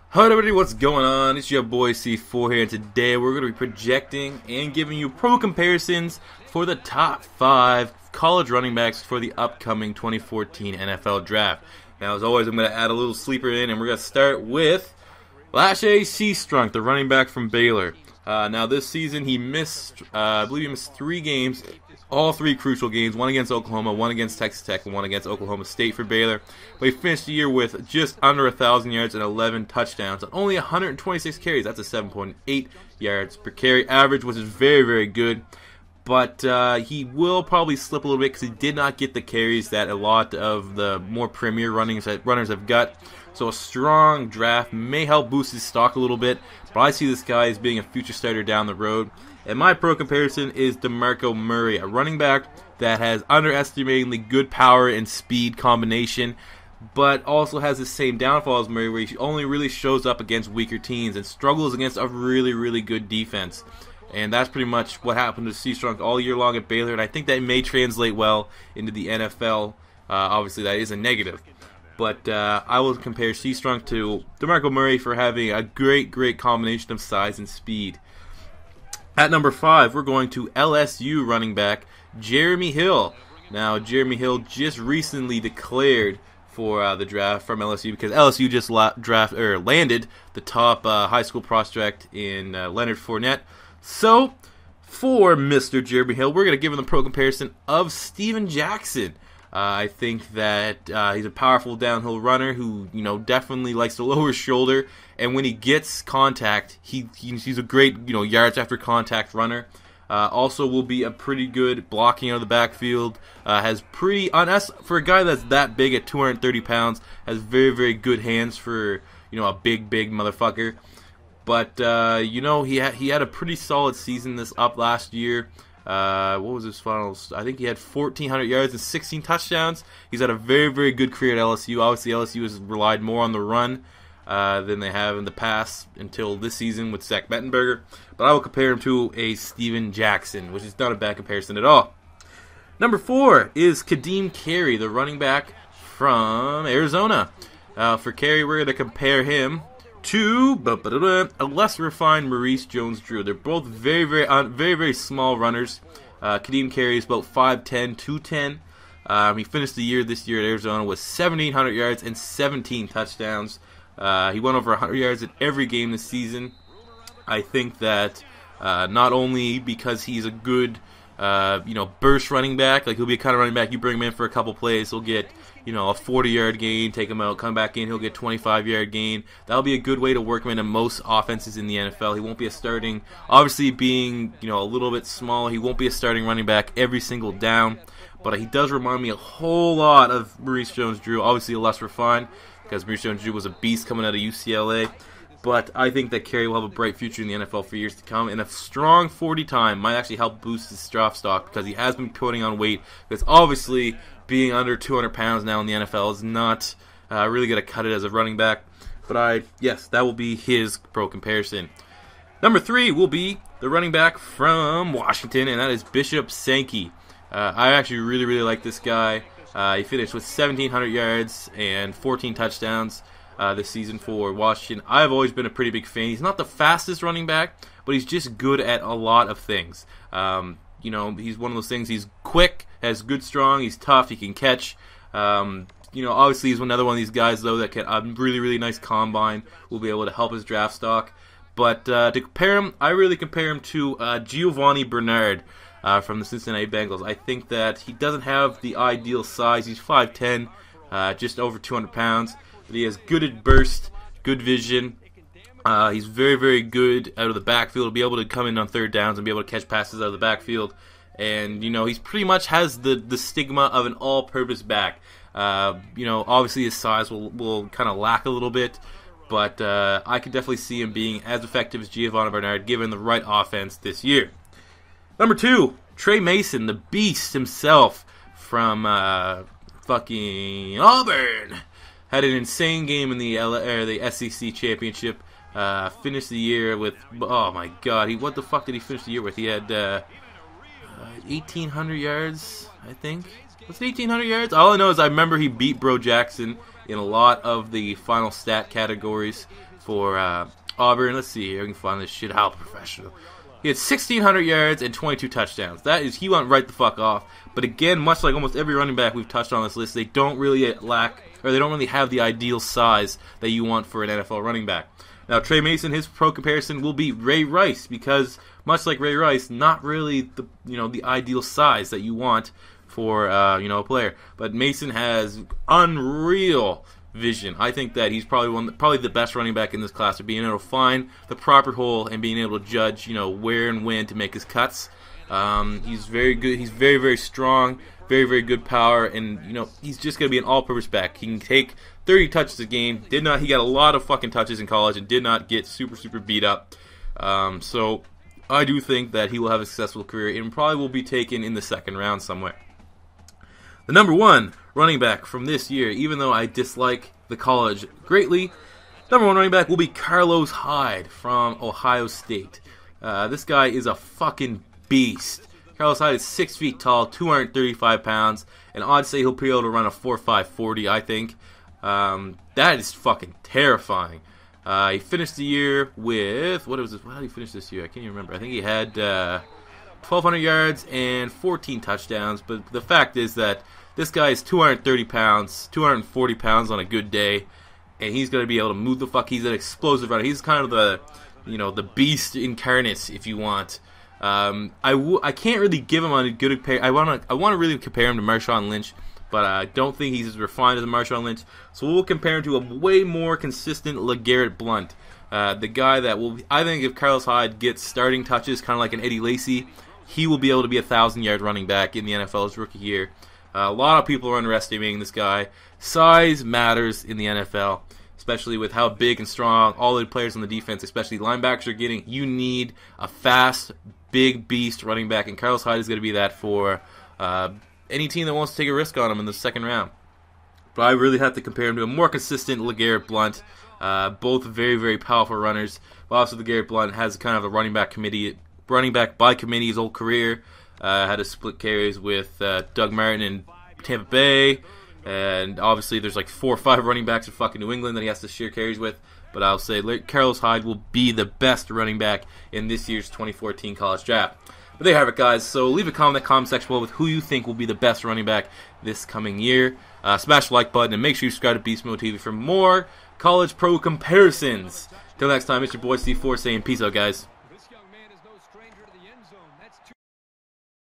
Hi everybody, what's going on? It's your boy C4 here, and today we're going to be projecting and giving you pro comparisons for the top 5 college running backs for the upcoming 2014 NFL Draft. Now, as always, I'm going to add a little sleeper in, and we're going to start with Lache Seastrunk, the running back from Baylor. Now, this season he missed, I believe he missed 3 games, all 3 crucial games, one against Oklahoma, one against Texas Tech, and one against Oklahoma State for Baylor. But he finished the year with just under 1,000 yards and 11 touchdowns on only 126 carries. That's a 7.8 yards per carry average, which is very, very good. But he will probably slip a little bit because he did not get the carries that a lot of the more premier runners have got. So a strong draft may help boost his stock a little bit, but I see this guy as being a future starter down the road. And my pro comparison is DeMarco Murray, a running back that has underestimatingly good power and speed combination, but also has the same downfall as Murray, where he only really shows up against weaker teams and struggles against a really, really good defense. And that's pretty much what happened to Seastrunk all year long at Baylor, and I think that may translate well into the NFL. Obviously, that is a negative. But I will compare Seastrunk to DeMarco Murray for having a great, great combination of size and speed. At number 5, we're going to LSU running back Jeremy Hill. Now, Jeremy Hill just recently declared for the draft from LSU because LSU just landed the top high school prospect in Leonard Fournette. So, for Mr. Jeremy Hill, we're going to give him the pro comparison of Steven Jackson. I think that he's a powerful downhill runner who, definitely likes to lower his shoulder, and when he gets contact, he's a great, yards after contact runner. Also, will be a pretty good blocking out of the backfield. Has pretty, for a guy that's that big at 230 pounds, has very, very good hands for a big, big motherfucker. But he had a pretty solid season last year. What was his finals? I think he had 1,400 yards and 16 touchdowns. He's had a very, very good career at LSU. Obviously, LSU has relied more on the run than they have in the past until this season with Zach Mettenberger. But I will compare him to a Steven Jackson, which is not a bad comparison at all. Number 4 is Carey, the running back from Arizona. For Carey, we're going to compare him to a less refined Maurice Jones Drew. They're both very, very small runners. Carey is about 5'10", 210. He finished the year this year at Arizona with 1,700 yards and 17 touchdowns. He went over 100 yards in every game this season. I think that not only because he's a good burst running back, like he'll be a kind of running back you bring him in for a couple plays, he'll get a 40-yard gain, take him out, come back in, he'll get 25-yard gain. That'll be a good way to work him into most offenses in the NFL. He won't be a starting, obviously being a little bit smaller, he won't be a starting running back every single down, but he does remind me a whole lot of Maurice Jones Drew, obviously less refined, because Maurice Jones Drew was a beast coming out of UCLA. But I think that Carey will have a bright future in the NFL for years to come, and a strong 40 time might actually help boost his draft stock because he has been putting on weight. Because obviously, being under 200 pounds now in the NFL is not really going to cut it as a running back. But yes, that will be his pro comparison. Number 3 will be the running back from Washington, and that is Bishop Sankey. I actually really, really like this guy. He finished with 1,700 yards and 14 touchdowns. This season for Washington. I've always been a pretty big fan. He's not the fastest running back, but he's just good at a lot of things. He's one of those things. He's quick, has good strong, he's tough, he can catch. Obviously he's another one of these guys though that can really, really nice combine. Will be able to help his draft stock. But to compare him, I really compare him to Giovanni Bernard from the Cincinnati Bengals. I think that he doesn't have the ideal size. He's 5'10", just over 200 pounds. But he has good burst, good vision. He's very, very good out of the backfield. He'll be able to come in on third downs and be able to catch passes out of the backfield. And, he's pretty much has the stigma of an all-purpose back. Obviously his size will kind of lack a little bit. But I could definitely see him being as effective as Giovanni Bernard given the right offense this year. Number 2, Trey Mason, the beast himself from fucking Auburn. Had an insane game in the SEC championship. Finished the year with, oh my god, what the fuck did he finish the year with? He had 1,800 yards, I think. Was it 1,800 yards? All I know is I remember he beat Bro Jackson in a lot of the final stat categories for Auburn. Let's see here. We can find this shit out professional. He had 1,600 yards and 22 touchdowns. He went right the fuck off. But again, much like almost every running back we've touched on this list, they don't really have the ideal size that you want for an NFL running back. Now, Trey Mason, his pro comparison will be Ray Rice, because much like Ray Rice, not really the ideal size that you want for a player. But Mason has unreal vision. I think that he's probably the best running back in this class, of being able to find the proper hole and being able to judge where and when to make his cuts. He's very good. He's very, very strong. Very, very good power, and he's just gonna be an all-purpose back. He can take 30 touches a game. He got a lot of fucking touches in college and did not get super, super beat up. So I do think that he will have a successful career and probably will be taken in the second round somewhere. The number one running back from this year, even though I dislike the college greatly, number one running back will be Carlos Hyde from Ohio State. This guy is a fucking beast. Carlos Hyde is 6 feet tall, 235 pounds, and I'd say he'll be able to run a 4.5 40, I think. That is fucking terrifying. He finished the year with, how did he finish this year? I can't even remember. I think he had 1,200 yards and 14 touchdowns, but the fact is that this guy is 230 pounds, 240 pounds on a good day, and he's going to be able to move the fuck. He's an explosive runner. He's kind of the beast incarnate, if you want. I can't really give him a good compare. I want to really compare him to Marshawn Lynch, but I don't think he's as refined as Marshawn Lynch. So we'll compare him to a way more consistent Legarrette Blount, the guy that I think if Carlos Hyde gets starting touches, kind of like an Eddie Lacy, he will be able to be a 1,000-yard running back in the NFL his rookie year. A lot of people are underestimating this guy. Size matters in the NFL, especially with how big and strong all the players on the defense, especially linebackers, are getting. You need a fast, big beast running back, and Carlos Hyde is going to be that for any team that wants to take a risk on him in the second round. But I really have to compare him to a more consistent Legarrette Blount. Both very, very powerful runners. But also, Legarrette Blount has kind of a running back by committee his whole career. Had to split carries with Doug Martin in Tampa Bay. And obviously, there's like 4 or 5 running backs in fucking New England that he has to share carries with. But I'll say Carlos Hyde will be the best running back in this year's 2014 college draft. But there you have it, guys. So leave a comment in the comment section below with who you think will be the best running back this coming year. Smash the like button and make sure you subscribe to Beast Mode TV for more college pro comparisons. Till next time, it's your boy C4 saying peace out, guys.